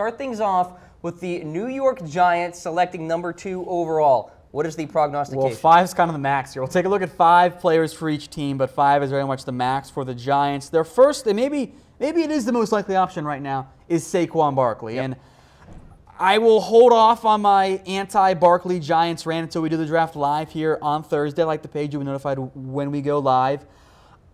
start things off with the New York Giants selecting number 2 overall. What is the prognostication? Well, 5 is kind of the max here. We'll take a look at 5 players for each team, but 5 is very much the max for the Giants. Their first, and maybe it is the most likely option right now, is Saquon Barkley. Yep. And I will hold off on my anti-Barkley Giants rant until we do the draft live here on Thursday. I like the page, you'll be notified when we go live.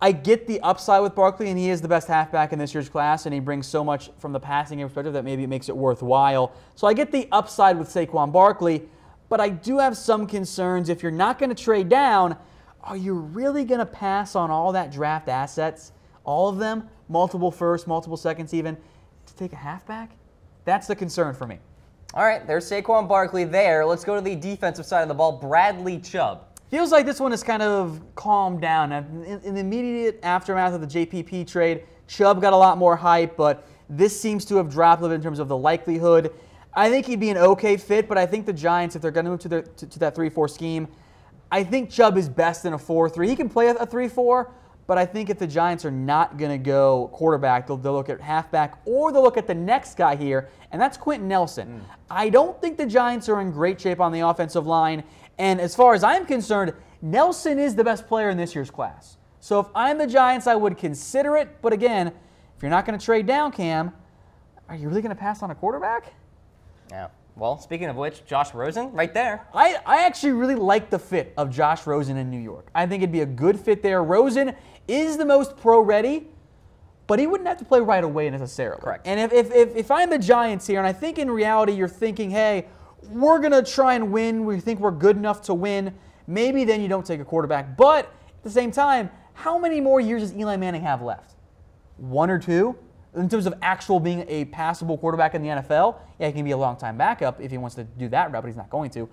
I get the upside with Barkley, and he is the best halfback in this year's class, and he brings so much from the passing game perspective that maybe it makes it worthwhile. So I get the upside with Saquon Barkley, but I do have some concerns. If you're not going to trade down, are you really going to pass on all that draft assets, all of them, multiple firsts, multiple seconds even, to take a halfback? That's the concern for me. All right, there's Saquon Barkley there. Let's go to the defensive side of the ball, Bradley Chubb. Feels like this one has kind of calmed down. In the immediate aftermath of the JPP trade, Chubb got a lot more hype, but this seems to have dropped a little bit in terms of the likelihood. I think he'd be an okay fit, but I think the Giants, if they're going to move to that 3-4 scheme, I think Chubb is best in a 4-3. He can play a 3-4, but I think if the Giants are not going to go quarterback, they'll look at halfback, or they'll look at the next guy here, and that's Quenton Nelson. I don't think the Giants are in great shape on the offensive line, and as far as I'm concerned, Nelson is the best player in this year's class. So if I'm the Giants, I would consider it, but again, if you're not going to trade down, Cam, are you really going to pass on a quarterback? Yeah. Well, speaking of which, Josh Rosen, right there. I actually really like the fit of Josh Rosen in New York. I think it'd be a good fit there. Rosen is the most pro-ready, but he wouldn't have to play right away necessarily. Correct. And if I'm the Giants here, and I think in reality you're thinking, hey, we're going to try and win, we think we're good enough to win, maybe then you don't take a quarterback. But at the same time, how many more years does Eli Manning have left? 1 or 2? In terms of actual being a passable quarterback in the NFL, yeah, he can be a long-time backup if he wants to do that route, but he's not going to.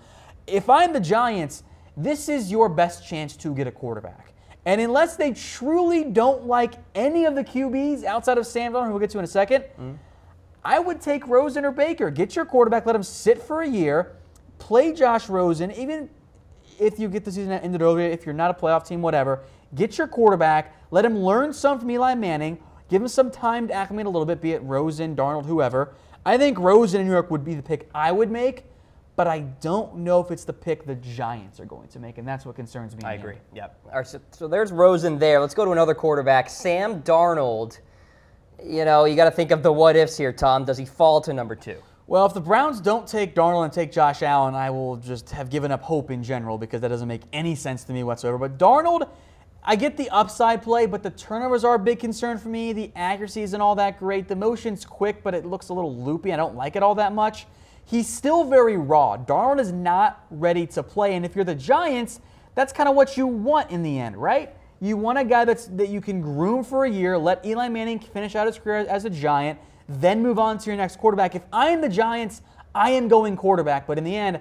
If I'm the Giants, this is your best chance to get a quarterback. And unless they truly don't like any of the QBs outside of Sam Darnold, who we'll get to in a second, I would take Rosen or Baker. Get your quarterback, let him sit for a year, play Josh Rosen, even if you get the season ended earlier, if you're not a playoff team, whatever. Get your quarterback, let him learn some from Eli Manning, give him some time to acclimate a little bit, be it Rosen, Darnold, whoever. I think Rosen in New York would be the pick I would make, but I don't know if it's the pick the Giants are going to make, and that's what concerns me. I agree. Yep. All right, so there's Rosen there. Let's go to another quarterback, Sam Darnold. You know, you got to think of the what-ifs here, Tom. Does he fall to number 2? Well, if the Browns don't take Darnold and take Josh Allen, I will just have given up hope in general because that doesn't make any sense to me whatsoever. But Darnold, I get the upside play, but the turnovers are a big concern for me. The accuracy isn't all that great. The motion's quick, but it looks a little loopy. I don't like it all that much. He's still very raw. Darnold is not ready to play, and if you're the Giants, that's kind of what you want in the end, right? You want a guy that you can groom for a year, let Eli Manning finish out his career as a Giant, then move on to your next quarterback. If I am the Giants, I am going quarterback, but in the end,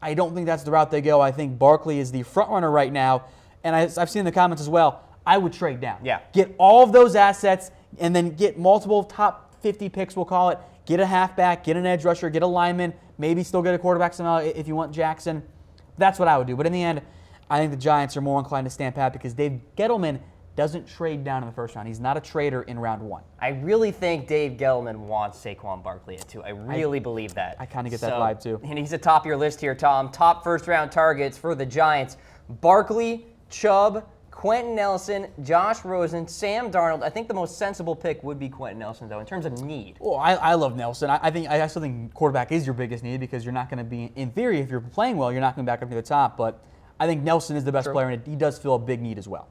I don't think that's the route they go. I think Barkley is the front runner right now. And I've seen in the comments as well, I would trade down. Yeah. Get all of those assets and then get multiple top 50 picks, we'll call it. Get a halfback, get an edge rusher, get a lineman, maybe still get a quarterback somehow if you want Jackson. That's what I would do. But in the end, I think the Giants are more inclined to stand pat because Dave Gettleman doesn't trade down in the first round. He's not a trader in round 1. I really think Dave Gettleman wants Saquon Barkley at 2. I really believe that. I kind of get that vibe too. And he's atop your list here, Tom. Top first-round targets for the Giants. Barkley, Chubb, Quenton Nelson, Josh Rosen, Sam Darnold. I think the most sensible pick would be Quenton Nelson, though, in terms of need. Well, I love Nelson. I still think quarterback is your biggest need because you're not going to be, in theory, if you're playing well, you're not going back up to the top. But I think Nelson is the best player, and he does fill a big need as well.